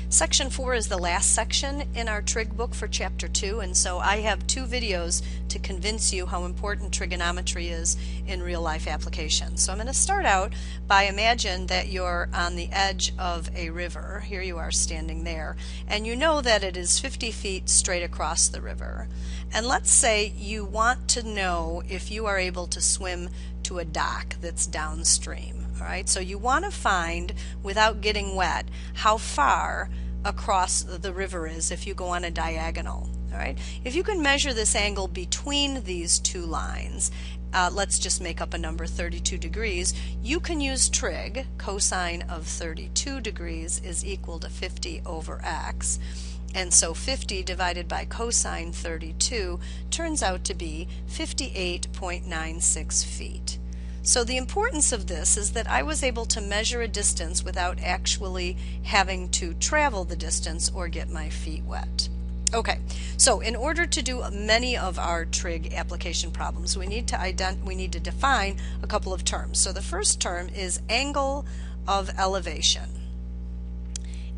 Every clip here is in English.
Section 4 is the last section in our trig book for chapter 2, and so I have 2 videos to convince you how important trigonometry is in real life applications. So I'm going to start out by imagine that you're on the edge of a river. Here you are standing there, and you know that it is 50 feet straight across the river. And let's say you want to know if you are able to swim to a dock that's downstream. All right, so you want to find, without getting wet, how far across the river is if you go on a diagonal. All right, if you can measure this angle between these 2 lines, let's just make up a number, 32 degrees, you can use trig. Cosine of 32 degrees is equal to 50 over x. And so 50 divided by cosine 32 turns out to be 58.96 feet. So the importance of this is that I was able to measure a distance without actually having to travel the distance or get my feet wet. Okay, so in order to do many of our trig application problems, we need to define a couple of terms. So the first term is angle of elevation.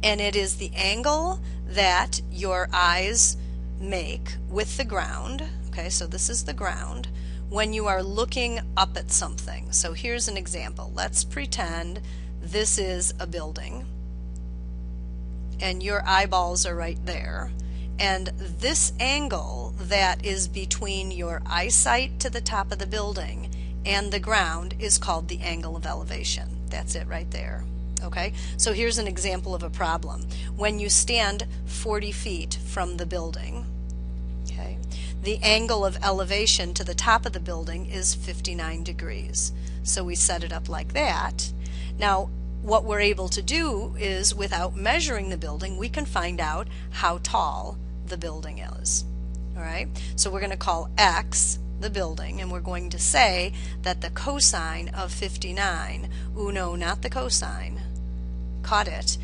And it is the angle that your eyes make with the ground. Okay, so this is the ground when you are looking up at something. So here's an example. Let's pretend this is a building and your eyeballs are right there, and this angle that is between your eyesight to the top of the building and the ground is called the angle of elevation. That's it right there. Okay, so here's an example of a problem. When you stand 40 feet from the building, okay, the angle of elevation to the top of the building is 59 degrees. So we set it up like that. Now, what we're able to do is, without measuring the building, we can find out how tall the building is. All right, so we're going to call x the building, and we're going to say that the cosine of 59, no, not the cosine, caught it,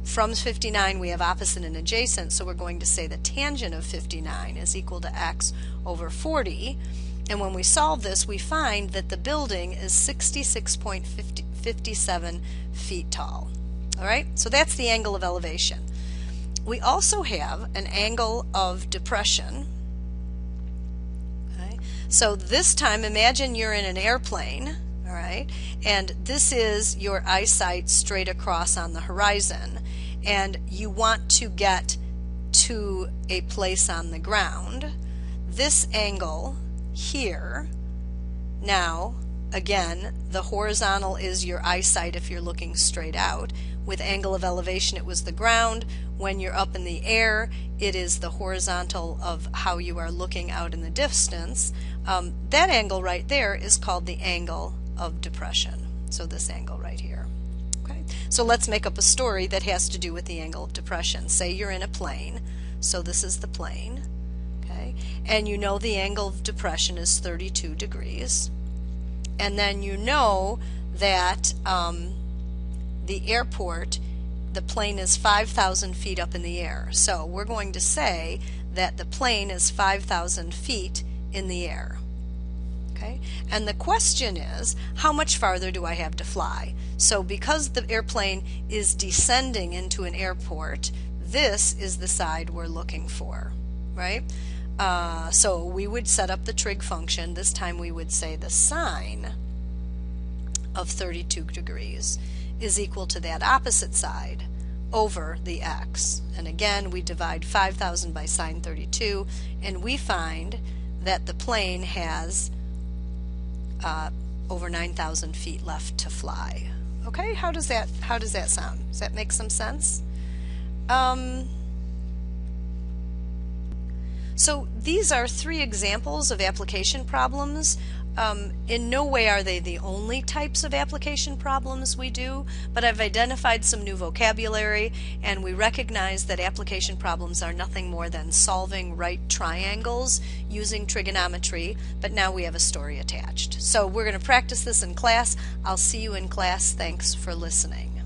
from 59 we have opposite and adjacent, so we're going to say the tangent of 59 is equal to x over 40, and when we solve this we find that the building is 66.57 feet tall. Alright, so that's the angle of elevation. We also have an angle of depression. Okay, so this time imagine you're in an airplane. All right, and this is your eyesight straight across on the horizon, and you want to get to a place on the ground. This angle here, now again the horizontal is your eyesight if you're looking straight out. With angle of elevation it was the ground. When you're up in the air it is the horizontal of how you are looking out in the distance. That angle right there is called the angle of depression. So this angle right here. Okay, so let's make up a story that has to do with the angle of depression. Say you're in a plane, so this is the plane, okay, and you know the angle of depression is 32 degrees, and then you know that the airport, the plane is 5,000 feet up in the air, so we're going to say that the plane is 5,000 feet in the air. Okay? And the question is, how much farther do I have to fly? So because the airplane is descending into an airport, this is the side we're looking for, right? So we would set up the trig function. This time we would say the sine of 32 degrees is equal to that opposite side over the x. And again, we divide 5,000 by sine 32, and we find that the plane has over 9,000 feet left to fly. Okay, how does that sound? Does that make some sense? So these are 3 examples of application problems. In no way are they the only types of application problems we do, but I've identified some new vocabulary, and we recognize that application problems are nothing more than solving right triangles using trigonometry, but now we have a story attached. So we're going to practice this in class. I'll see you in class. Thanks for listening.